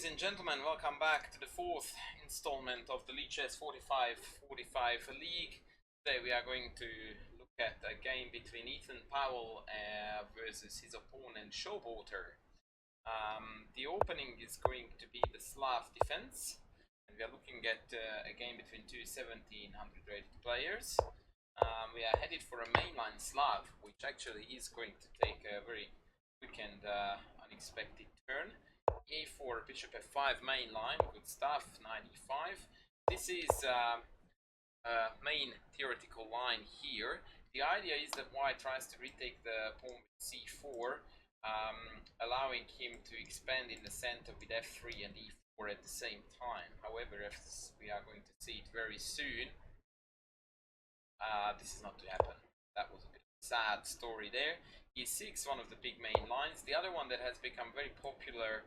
and gentlemen, welcome back to the fourth installment of the Lichess 45 League. Today we are going to look at a game between EthanPowell versus his opponent Showboater. The opening is going to be the Slav defense, and we are looking at a game between two 1700 rated players. We are headed for a mainline Slav, which actually is going to take a very quick and unexpected turn. A4, bishop f5, main line, good stuff, knight e5. This is main theoretical line here. The idea is that white tries to retake the pawn with c4, allowing him to expand in the center with f3 and e4 at the same time. However, as we are going to see it very soon, this is not to happen. That was a bit of a sad story there. E6, one of the big main lines. The other one that has become very popular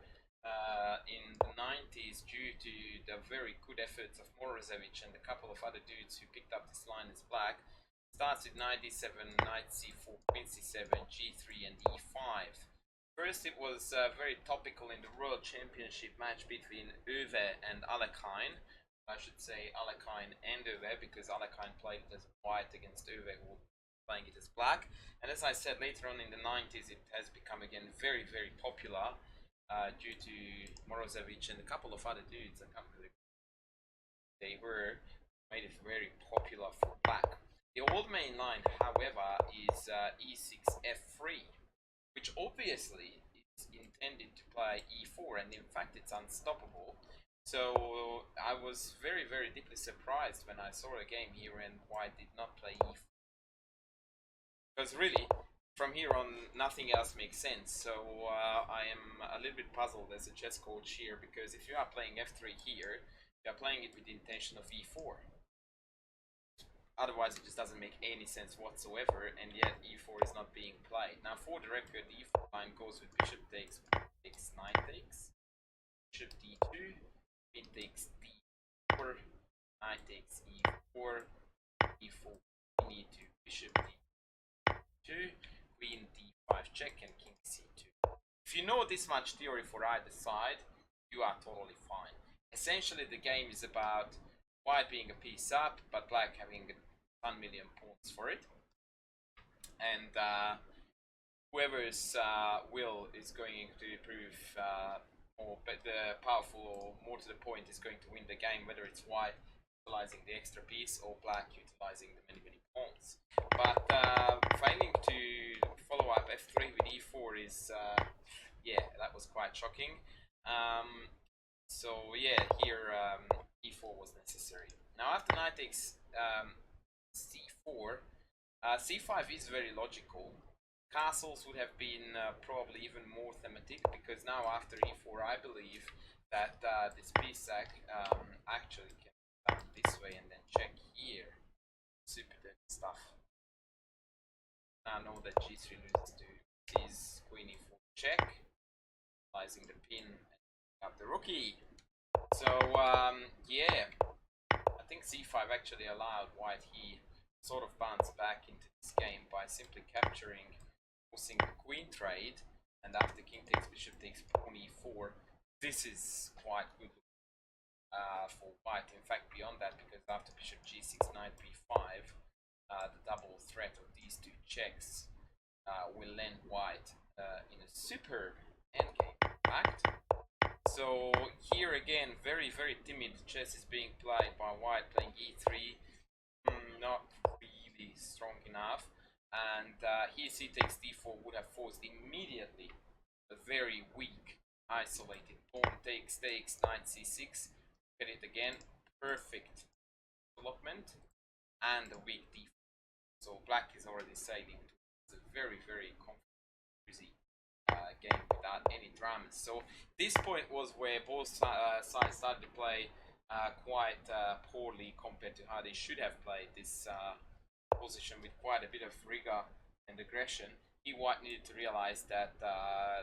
in the 90s due to the very good efforts of Morozevich and a couple of other dudes who picked up this line as black, starts with knight d7, knight c4, queen c7, g3 and e5. First, it was very topical in the World Championship match between Öve and Alekhine. I should say Alekhine and Öve, because Alekhine played it as white against Öve, who was playing it as black. And as I said, later on in the 90s it has become again very popular due to Morozevich and a couple of other dudes. I can't really, they made it very popular for black. The old main line, however, is e6 f3, which obviously is intended to play e4, and in fact it's unstoppable. So I was very deeply surprised when I saw a game here and white did not play e4, because really from here on nothing else makes sense. So I am a little bit puzzled as a chess coach here, because if you are playing f3 here, you are playing it with the intention of e4. Otherwise it just doesn't make any sense whatsoever, and yet e4 is not being played. Now for the record, the e4 line goes with bishop takes, knight takes, bishop d2, queen takes d4, knight takes e4, e4, queen e2, bishop d2, queen d5 check, and king c2. If you know this much theory for either side, you are totally fine. Essentially the game is about white being a piece up, but black having 1 million pawns for it. And whoever's will is going to prove more powerful or more to the point is going to win the game, whether it's white utilizing the extra piece or black utilizing the many pawns. But failing to follow up f3 with e4 is yeah, that was quite shocking. So yeah, here e4 was necessary. Now after knight takes c4, c5 is very logical. Castles would have been probably even more thematic, because now after e4 I believe that this piece actually can be done this way and then check here. Super dead stuff. Now I know that g3 loses to his queen e4 check, utilizing the pin and up the rookie. So yeah, I think c5 actually allowed white he sort of bounce back into this game by simply capturing, forcing the queen trade, and after king takes, bishop takes, pawn e4. This is quite good for white. In fact, beyond that, because after bishop g6, knight b5, the double threat of these two checks will land white in a superb endgame, in fact. So here again, very timid chess is being played by white, playing e3, not really strong enough. And here c takes d4 would have forced immediately a very weak, isolated pawn takes, knight c6. Get it again, perfect development, and a weak d4. So black is already sailing towards a very easy game without any dramas. So this point was where both sides started to play quite poorly compared to how they should have played this position, with quite a bit of rigor and aggression. White needed to realize that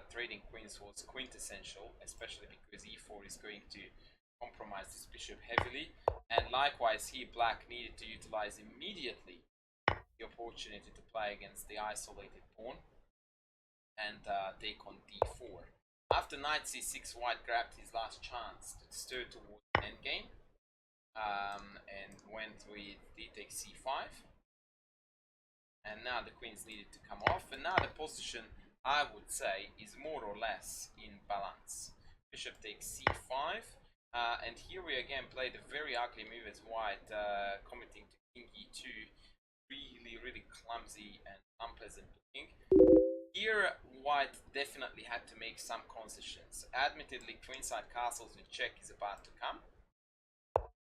trading queens was quintessential, especially because e4 is going to compromise this bishop heavily, and likewise here black needed to utilize immediately the opportunity to play against the isolated pawn and take on d4. After knight c6, white grabbed his last chance to stir towards endgame, and went with d takes c5. And now the queens needed to come off, and now the position, I would say, is more or less in balance. Bishop takes c5, and here we again played a very ugly move as white, committing to king e2, really clumsy and unpleasant looking. Here, white definitely had to make some concessions. Admittedly, queenside castles with check is about to come,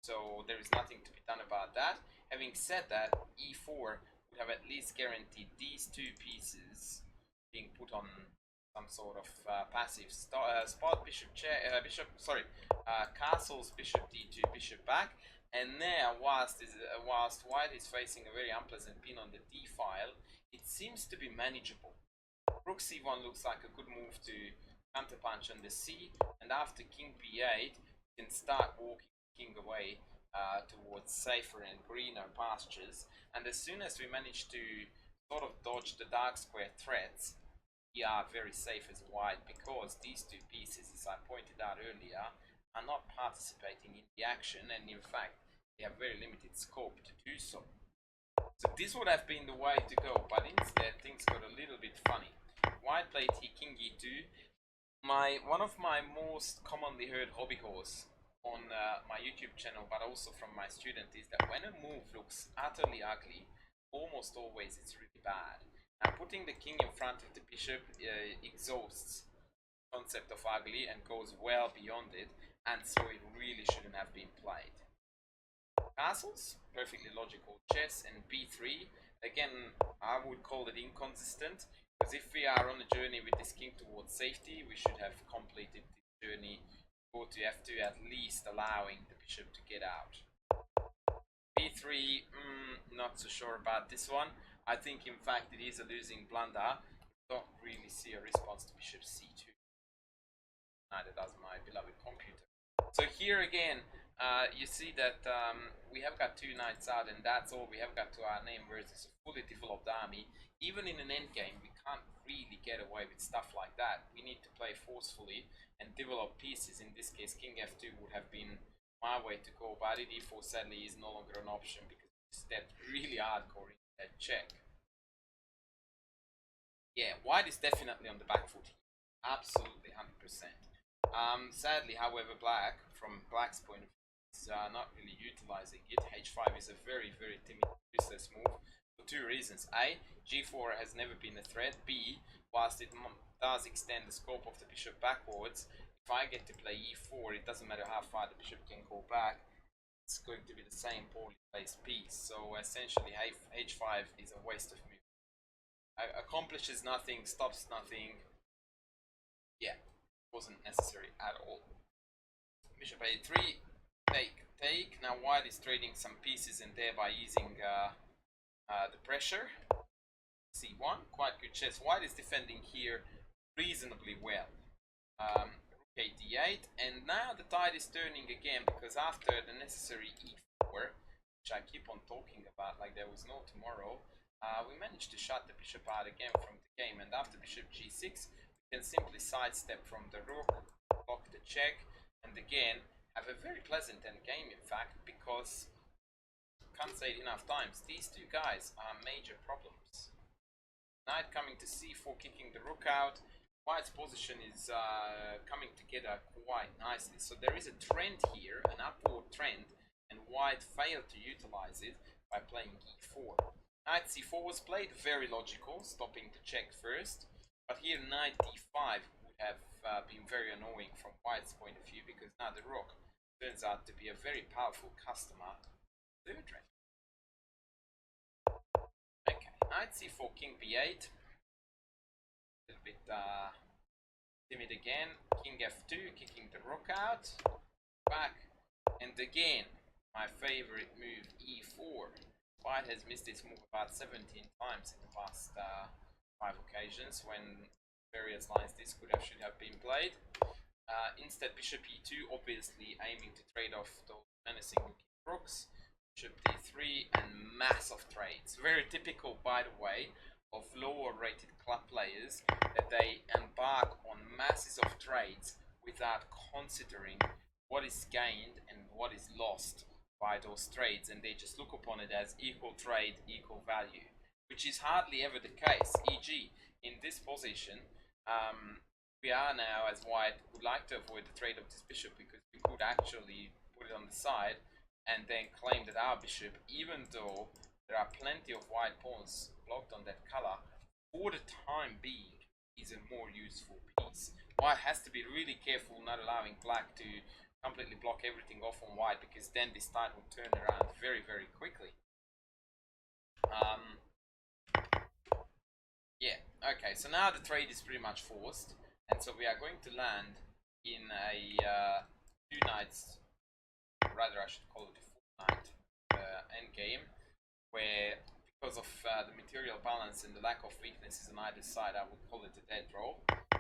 so there is nothing to be done about that. Having said that, e4 would have at least guaranteed these two pieces being put on some sort of passive spot. Castles, bishop d2, bishop back, and there, whilst white is facing a very unpleasant pin on the d file, it seems to be manageable. Rook c1 looks like a good move to counterpunch on the c, and after king b8, you can start walking king away towards safer and greener pastures. And as soon as we manage to sort of dodge the dark square threats, we are very safe as white, because these two pieces, as I pointed out earlier, are not participating in the action, and in fact they have very limited scope to do so. So this would have been the way to go, but instead things got a little bit funny. White played king e2. One of my most commonly heard hobby horse on my YouTube channel, but also from my student, is that when a move looks utterly ugly, almost always it's really bad. Now, putting the king in front of the bishop exhausts the concept of ugly and goes well beyond it, and so it really shouldn't have been played. Castles, perfectly logical chess, and b3, again, I would call it inconsistent, because if we are on a journey with this king towards safety, we should have completed the journey, go to f2, at least allowing the bishop to get out. b3, not so sure about this one. I think in fact it is a losing blunder. Don't really see a response to bishop c2. Neither does my beloved computer. So here again, you see that we have got two knights out, and that's all we have got to our name versus a fully developed army. Even in an endgame, we can't really get away with stuff like that. We need to play forcefully and develop pieces. In this case, king f2 would have been my way to go, but e4 sadly is no longer an option, because we stepped really hardcore into that check. Yeah, white is definitely on the back foot here. Absolutely, 100%. Sadly, however, black, from black's point of view, is not really utilizing it. h5 is a very timid, useless move for two reasons. A, g4 has never been a threat. B, whilst it does extend the scope of the bishop backwards, if I get to play e4, it doesn't matter how far the bishop can go back, it's going to be the same poorly placed piece. So essentially, h5 is a waste of move. Accomplishes nothing, stops nothing. Yeah, wasn't necessary at all. Bishop a3, take. Now white is trading some pieces and thereby easing the pressure. c1, quite good chess. White is defending here reasonably well. Rook a d8, and now the tide is turning again, because after the necessary e4, which I keep on talking about like there was no tomorrow, we managed to shut the bishop out again from the game, and after bishop g6, we can simply sidestep from the rook, block the check, and again have a very pleasant endgame, in fact, because, can't say it enough times, these two guys are major problems. Knight coming to c4, kicking the rook out. White's position is coming together quite nicely, so there is a trend here, an upward trend, and white failed to utilize it by playing e4. Knight c4 was played, very logical, stopping the check first, but here knight d5 would have been very annoying from white's point of view, because now the rook turns out to be a very powerful customer. Third rank. Okay, knight c4, king b8. A little bit timid again. King f2, kicking the rook out. Back, and again, my favorite move, e4. White has missed this move about 17 times in the past 5 occasions when various lines this should have been played. Instead, bishop e2, obviously aiming to trade off those menacing looking rooks. Bishop d3, and massive trades. Very typical, by the way, of lower rated club players that they embark on masses of trades without considering what is gained and what is lost by those trades, and they just look upon it as equal trade, equal value, which is hardly ever the case. E.g., in this position, we are now, as white, would like to avoid the trade of this bishop because we could actually put it on the side and then claim that our bishop, even though there are plenty of white pawns blocked on that color, for the time being, is a more useful piece. White has to be really careful not allowing black to completely block everything off on white, because then this tide will turn around very, very quickly. Yeah, okay, so now the trade is pretty much forced, and so we are going to land in a two knights, rather I should call it a four knight endgame, where because of the material balance and the lack of weaknesses on either side, I would call it a dead draw.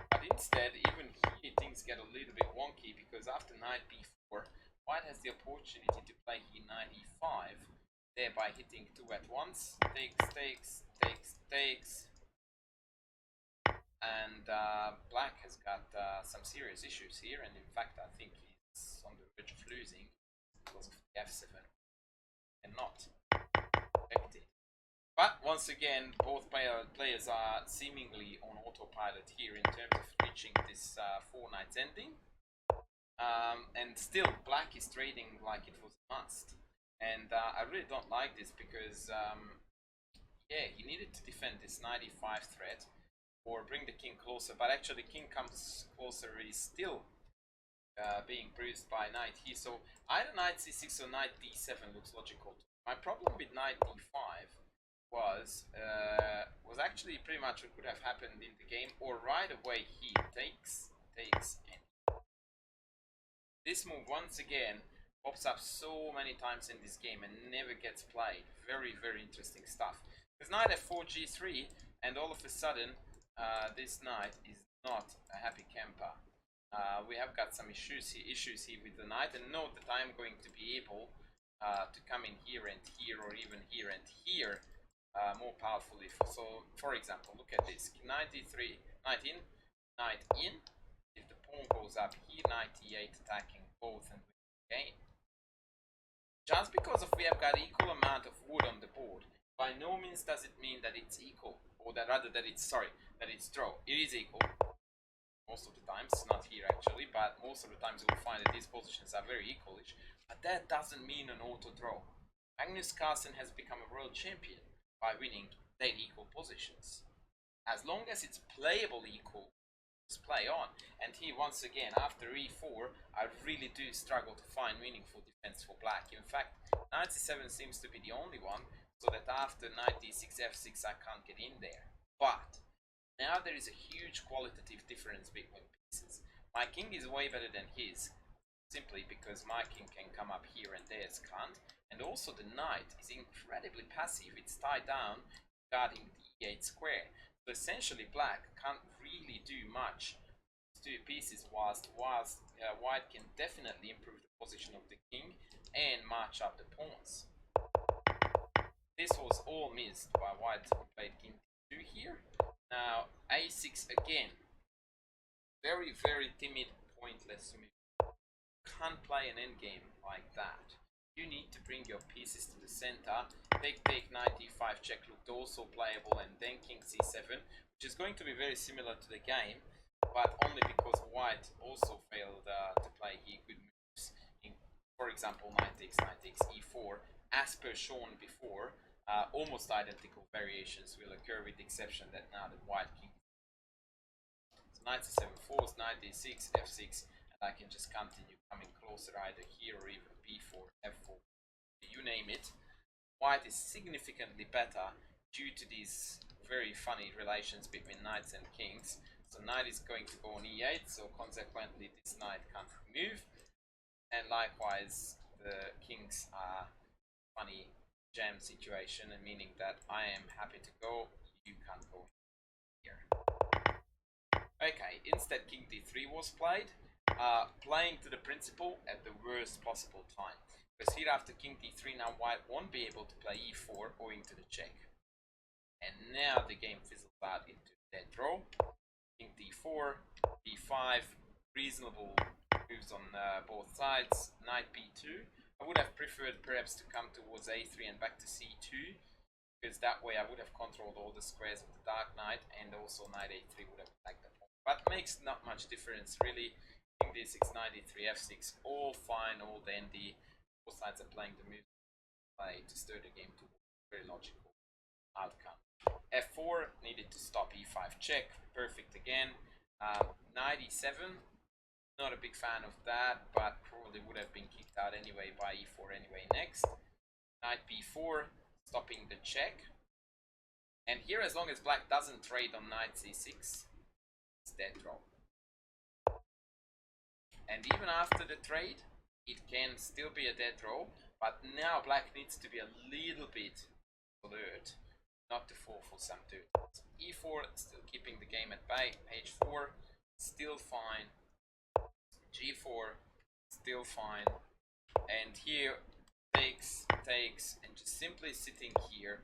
But instead, even here things get a little bit wonky, because after knight b4, white has the opportunity to play here knight e5, thereby hitting two at once. Takes, and black has got some serious issues here, and in fact I think he's on the verge of losing because of the f7 and not affected. But once again, both players are seemingly on autopilot here in terms of reaching this four knights ending. And still, black is trading like it was a must. And I really don't like this because, yeah, he needed to defend this knight e5 threat or bring the king closer. But actually, the king comes closer, is still being bruised by knight here. So either knight c6 or knight d7 looks logical. My problem with knight d5 was actually pretty much what could have happened in the game, or right away he takes, and this move once again pops up so many times in this game and never gets played. Very, very interesting stuff. There's knight f4 g3, and all of a sudden this knight is not a happy camper. We have got some issues here with the knight, and note that I'm going to be able to come in here and here, or even here and here, more powerfully. So, for example, look at this: knight d3, knight in, knight in. If the pawn goes up here, knight e8, attacking both and win the game. Just because we have got equal amount of wood on the board, by no means does it mean that it's equal, or that rather that it's that it's draw. It is equal. Most of the times, not here actually, but most of the times you will find that these positions are very equalish. But that doesn't mean an auto draw. Magnus Carlsen has become a world champion by winning their equal positions. As long as it's playable equal, just play on. And here once again, after e4, I really do struggle to find meaningful defense for black. In fact, knight c7 seems to be the only one, so that after knight d6, f6 I can't get in there. But now there is a huge qualitative difference between pieces. My king is way better than his, simply because my king can come up here and theirs can't. And also the knight is incredibly passive. It's tied down, guarding the e8 square. So essentially black can't really do much to two pieces, whilst white can definitely improve the position of the king and match up the pawns. This was all missed by white, who played king d2 here. Now a6 again. Very, very timid, pointless move. Can't play an endgame like that. You need to bring your pieces to the center. Take, knight d5 check looked also playable, and then king c7, which is going to be very similar to the game, but only because white also failed to play here good moves. For example, knight takes, e4, as per shown before. Almost identical variations will occur, with the exception that now the white king. So knight c7 forced, knight d6, f6, and I can just continue coming closer either here or even b4, f4, you name it. White is significantly better due to these very funny relations between knights and kings. So knight is going to go on e8, so consequently this knight can't move, and likewise the kings are funny jam situation, and meaning that I am happy to go, you can't go here. Okay, instead king d3 was played, playing to the principle at the worst possible time. Because here after king d3, now white won't be able to play e4 owing to the check. And now the game fizzles out into dead draw. King d4, b5, reasonable moves on both sides. Knight b2. I would have preferred perhaps to come towards a3 and back to c2, because that way I would have controlled all the squares of the dark knight, and also knight a3 would have attacked the pawn. But makes not much difference really. King d6, knight e3, f6, all fine, all dandy. Both sides are playing the move play to stir the game to a very logical outcome. f4 needed to stop e5 check, perfect again. Knight e7, not a big fan of that, but probably would have been kicked out anyway by e4 anyway next. Knight b4, stopping the check. And here, as long as black doesn't trade on knight c6, it's dead draw. And even after the trade, it can still be a dead draw, but now black needs to be a little bit alert not to fall for some dirt. e4, still keeping the game at bay. h4, still fine. g4, still fine. And here, takes, and just simply sitting here,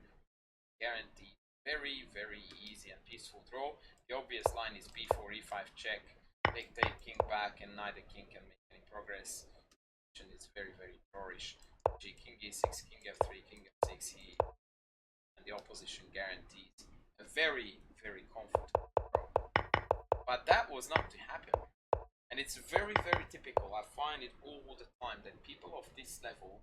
guaranteed. Very, very easy and peaceful draw. The obvious line is b4, e5 check. Take, king back, and neither king can make any progress. It's very, very drawish. King e6, king f3, king f6, and the opposition guarantees a very, very comfortable draw. But that was not to happen. And it's very, very typical. I find it all the time that people of this level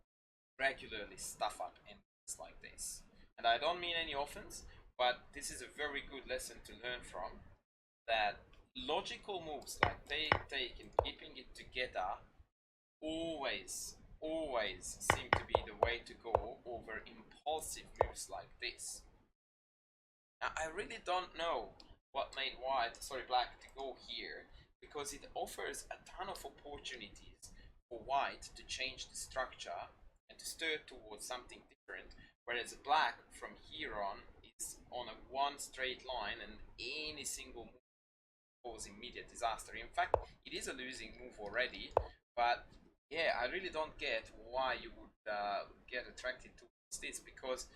regularly stuff up endings like this. And I don't mean any offense, but this is a very good lesson to learn from. That logical moves like take, and keeping it together always seem to be the way to go over impulsive moves like this. Now, I really don't know what made black to go here, because it offers a ton of opportunities for white to change the structure and to stir towards something different, whereas black from here on is on a one straight line, and any single move cause immediate disaster. In fact, it is a losing move already, but yeah, I really don't get why you would get attracted towards this, because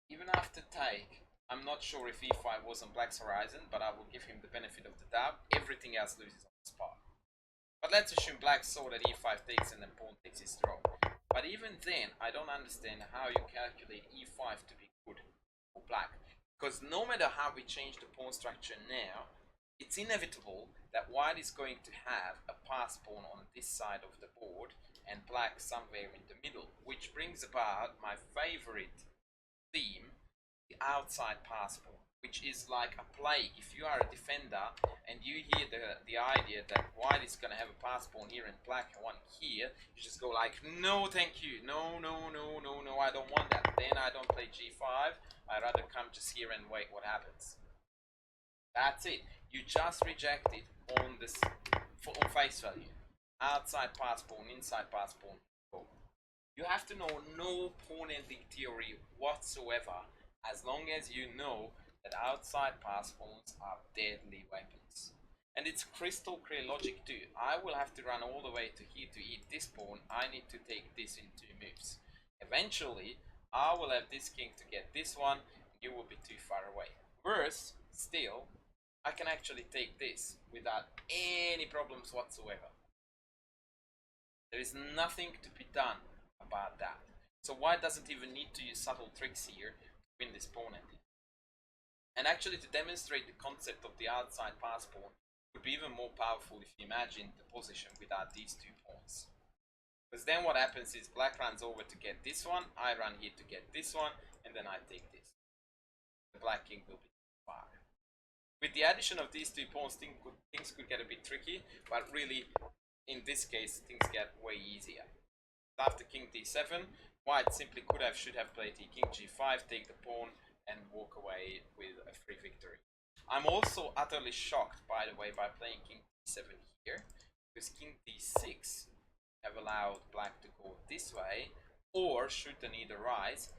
even after take, I'm not sure if e5 was on black's horizon, but I will give him the benefit of the doubt. Everything else loses on the spot. But let's assume black saw that e5 takes and then pawn takes his draw. But even then, I don't understand how you calculate e5 to be good for black. Because no matter how we change the pawn structure now, it's inevitable that white is going to have a pass pawn on this side of the board and black somewhere in the middle, which brings about my favorite theme, the outside pass pawn, which is like a plague. If you are a defender and you hear the idea that white is going to have a pass pawn here and black one here, you just go like, no thank you, no, I don't want that. Then I don't play g5, I rather come just here and wait what happens. That's it. You just reject it on face value. Outside pass pawn, inside pass pawn. Go. You have to know no pawn ending theory whatsoever, as long as you know that outside pass pawns are deadly weapons. And it's crystal clear logic too. I will have to run all the way to here to eat this pawn. I need to take this in 2 moves. Eventually, I will have this king to get this one, and you will be too far away. Worse still, I can actually take this without any problems whatsoever. There is nothing to be done about that. So white doesn't even need to use subtle tricks here to win this pawn ending. And actually, to demonstrate the concept of the outside pass pawn would be even more powerful if you imagine the position without these 2 pawns. Because then what happens is black runs over to get this one, I run here to get this one, and then I take this. The black king will be too far. With the addition of these 2 pawns, things could get a bit tricky, but really, in this case, things get way easier. After king d7, white simply should have played king g5, take the pawn, and walk away with a free victory. I'm also utterly shocked, by the way, by playing king d7 here, because king d6 have allowed black to go this way, or should the need arise,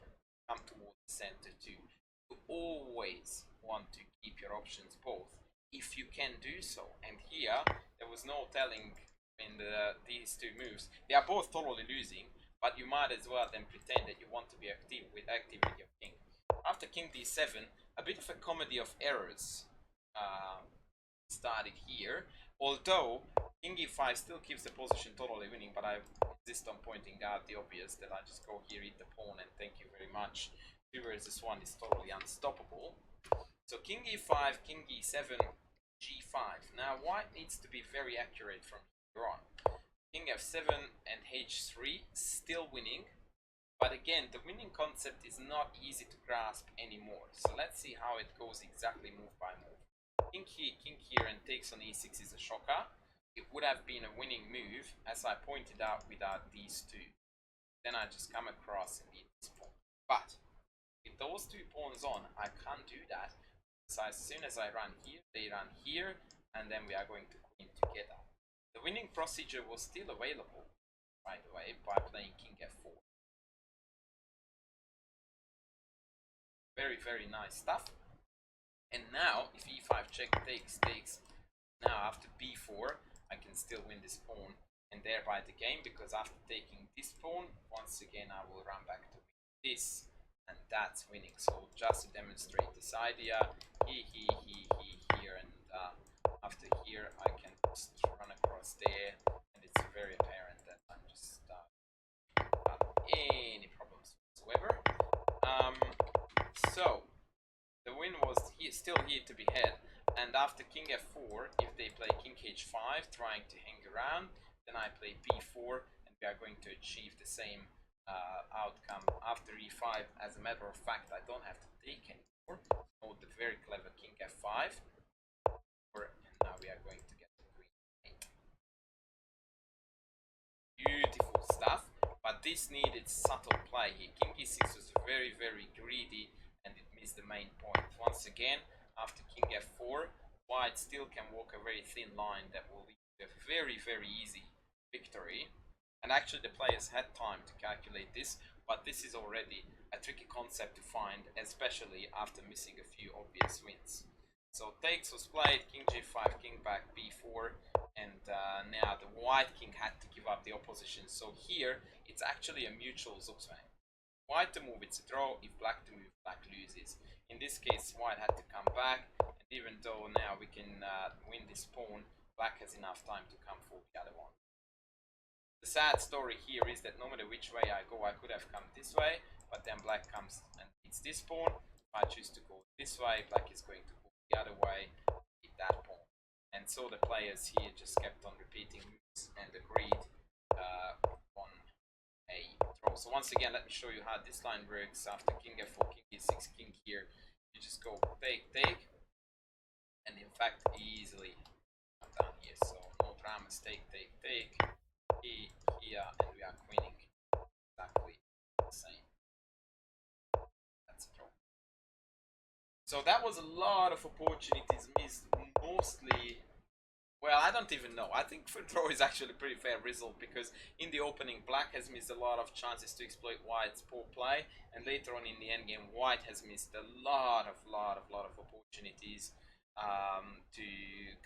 come towards the center too. You always want to keep your options both, if you can do so. And here, there was no telling in these 2 moves. They are both totally losing, but you might as well then pretend that you want to be active with your king. after king d7, a bit of a comedy of errors started here. Although king e5 still keeps the position totally winning, but I insist on pointing out the obvious that I just go here, eat the pawn, and thank you very much. 2 versus 1 is totally unstoppable. So king e5, king e7, g5. Now white needs to be very accurate from here on. King f7 and h3, still winning. But again, the winning concept is not easy to grasp anymore. So let's see how it goes exactly move by move. King here, and takes on e6 is a shocker. It would have been a winning move, as I pointed out, without these two. Then I just come across and beat this pawn. But with those 2 pawns on, I can't do that. So as soon as I run here, they run here, and then we are going to queen together. The winning procedure was still available, by the way, by playing king f4. Very, very nice stuff. And now, if e5 check takes, now after b4, I can still win this pawn and thereby the game, because after taking this pawn, once again I will run back to this, and that's winning. So just to demonstrate this idea, here, and after here I can just run across there, and it's very apparent that I'm just without any problems whatsoever. So the win was still here to be had, and after king f4, if they play king h5 trying to hang around, then I play b4, and we are going to achieve the same outcome. After e5, as a matter of fact, I don't have to take anymore. So the very clever king f5, and now we are going to get the queen 8. Beautiful stuff, but this needed subtle play here. King e6 was very, very greedy, and it missed the main point. Once again, after king f4, white still can walk a very thin line that will lead to a very, very easy victory. And actually the players had time to calculate this, but this is already a tricky concept to find, especially after missing a few obvious wins. So takes was played, king g5, king back, b4, and now the white king had to give up the opposition. So here, it's actually a mutual zugzwang. White to move, it's a draw. If black to move, black loses. In this case, white had to come back, and even though now we can win this pawn, black has enough time to come for the other one. The sad story here is that no matter which way I go, I could have come this way, but then black comes and beats this pawn. If I choose to go this way, black is going to go the other way, beat that pawn. And so the players here just kept on repeating moves and agreed on a draw. So once again, let me show you how this line works. After king f4, king e6, king here, you just go take, and in fact easily come down here. So no dramas, take, here, and we are queening exactly the same. That's a draw. So that was a lot of opportunities missed, mostly. Well, I don't even know. I think for draw is actually a pretty fair result, because in the opening, black has missed a lot of chances to exploit white's poor play, and later on in the endgame, white has missed a lot of opportunities to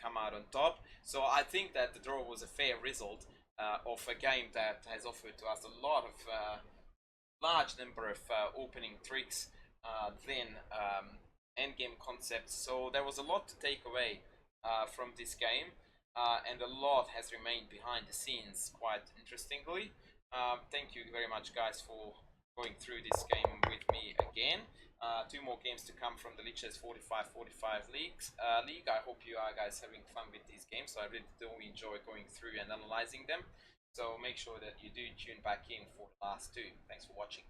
come out on top. So I think that the draw was a fair result of a game that has offered to us a lot of large number of opening tricks, then endgame concepts. So there was a lot to take away from this game. And a lot has remained behind the scenes, quite interestingly. Thank you very much, guys, for going through this game with me again. 2 more games to come from the Lichess 45-45 league. I hope you are guys having fun with these games. So I really do enjoy going through and analyzing them. So make sure that you do tune back in for the last 2. Thanks for watching.